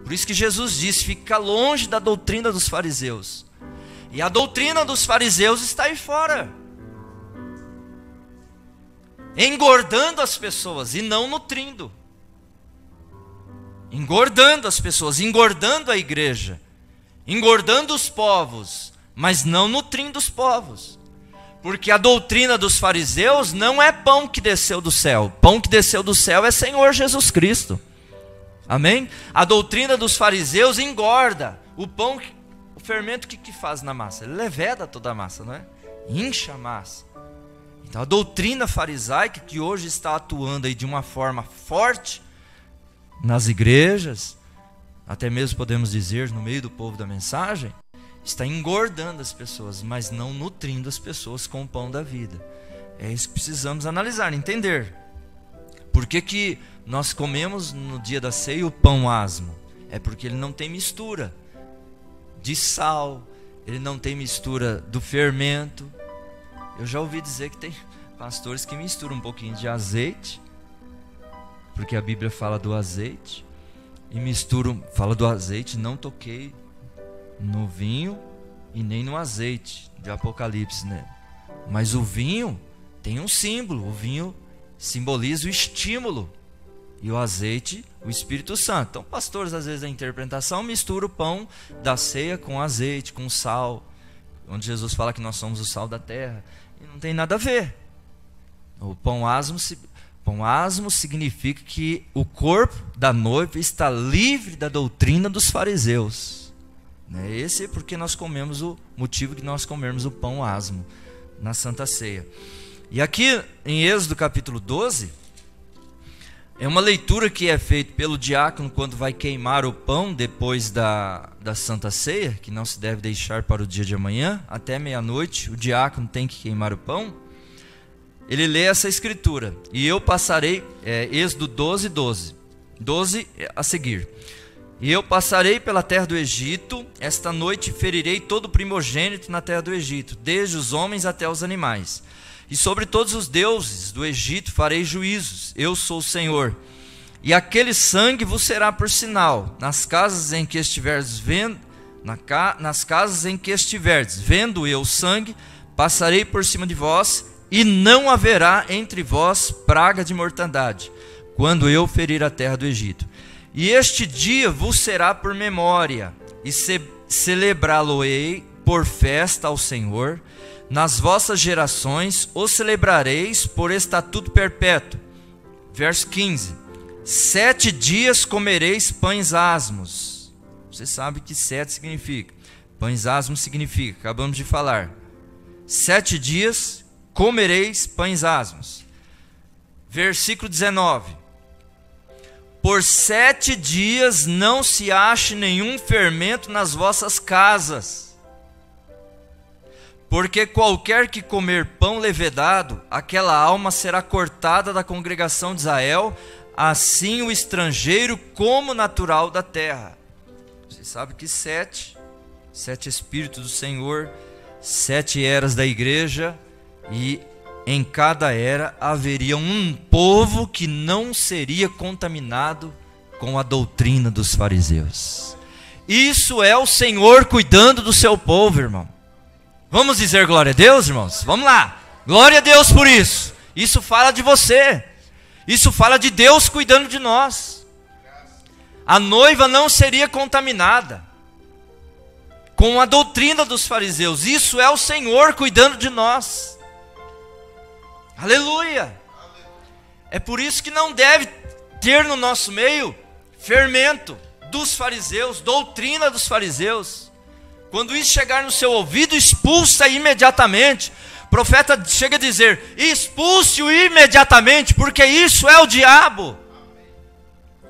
Por isso que Jesus disse: fica longe da doutrina dos fariseus. E a doutrina dos fariseus está aí fora, engordando as pessoas e não nutrindo. Engordando as pessoas, engordando a igreja, engordando os povos, mas não nutrindo os povos. Porque a doutrina dos fariseus não é pão que desceu do céu. Pão que desceu do céu é Senhor Jesus Cristo. Amém? A doutrina dos fariseus engorda. O pão, o fermento, o que faz na massa? Ele leveda toda a massa, não é? Incha a massa. Então a doutrina farisaica, que hoje está atuando aí de uma forma forte nas igrejas, até mesmo podemos dizer no meio do povo da mensagem, está engordando as pessoas, mas não nutrindo as pessoas com o pão da vida. É isso que precisamos analisar, entender. Por que nós comemos no dia da ceia o pão asmo? É porque ele não tem mistura de sal, ele não tem mistura do fermento. Eu já ouvi dizer que tem pastores que misturam um pouquinho de azeite, porque a Bíblia fala do azeite, e misturam, fala do azeite, não toquei no vinho e nem no azeite de Apocalipse, né? Mas o vinho tem um símbolo, o vinho simboliza o estímulo e o azeite, o Espírito Santo. Então pastores, às vezes a interpretação mistura o pão da ceia com azeite, com sal, onde Jesus fala que nós somos o sal da terra, e não tem nada a ver. O pão asmo significa que o corpo da noiva está livre da doutrina dos fariseus. Esse é porque nós comemos, o motivo que nós comemos o pão asmo na Santa Ceia. E aqui em Êxodo capítulo 12, é uma leitura que é feita pelo diácono quando vai queimar o pão depois da Santa Ceia, que não se deve deixar para o dia de amanhã, até meia-noite o diácono tem que queimar o pão. Ele lê essa escritura: e eu passarei, Êxodo 12 a seguir. E eu passarei pela terra do Egito, esta noite ferirei todo o primogênito na terra do Egito, desde os homens até os animais. E sobre todos os deuses do Egito farei juízos, eu sou o Senhor. E aquele sangue vos será por sinal, nas casas em que estiverdes vendo, nas casas em que estiverdes vendo eu o sangue, passarei por cima de vós, e não haverá entre vós praga de mortandade, quando eu ferir a terra do Egito. E este dia vos será por memória, e celebrá-lo-ei por festa ao Senhor. Nas vossas gerações o celebrareis por estatuto perpétuo. Verso 15: 7 dias comereis pães asmos. Você sabe que 7 significa. Pães asmos significa, acabamos de falar. 7 dias comereis pães asmos. Versículo 19: por 7 dias não se ache nenhum fermento nas vossas casas. Porque qualquer que comer pão levedado, aquela alma será cortada da congregação de Israel, assim o estrangeiro como natural da terra. Você sabe que 7 Espíritos do Senhor, 7 eras da igreja, e em cada era haveria um povo que não seria contaminado com a doutrina dos fariseus. Isso é o Senhor cuidando do seu povo, irmão. Vamos dizer glória a Deus, irmãos? Vamos lá. Glória a Deus por isso. Isso fala de você. Isso fala de Deus cuidando de nós. A noiva não seria contaminada com a doutrina dos fariseus. Isso é o Senhor cuidando de nós. Aleluia. É por isso que não deve ter no nosso meio fermento dos fariseus, doutrina dos fariseus. Quando isso chegar no seu ouvido, expulsa imediatamente. O profeta chega a dizer: expulse-o imediatamente, porque isso é o diabo.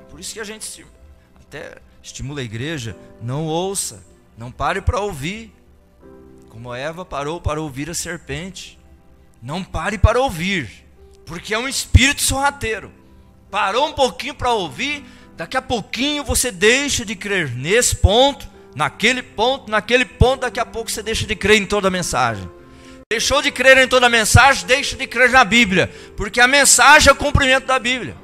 Por isso que a gente até estimula a igreja: não ouça, não pare para ouvir, como Eva parou para ouvir a serpente. Não pare para ouvir, porque é um espírito sorrateiro. Parou um pouquinho para ouvir, daqui a pouquinho você deixa de crer nesse ponto, naquele ponto, daqui a pouco você deixa de crer em toda a mensagem. Deixou de crer em toda a mensagem, deixa de crer na Bíblia, porque a mensagem é o cumprimento da Bíblia.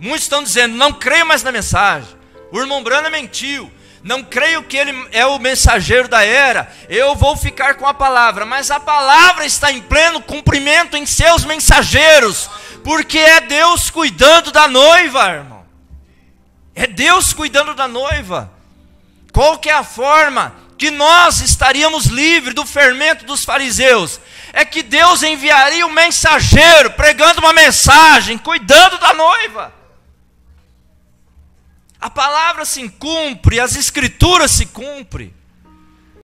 Muitos estão dizendo: não creio mais na mensagem. o irmão Branham mentiu, não creio que ele é o mensageiro da era, eu vou ficar com a palavra. Mas a palavra está em pleno cumprimento em seus mensageiros, porque é Deus cuidando da noiva, irmão. É Deus cuidando da noiva. Qual que é a forma que nós estaríamos livres do fermento dos fariseus? É que Deus enviaria um mensageiro pregando uma mensagem, cuidando da noiva. A palavra se cumpre, as escrituras se cumprem.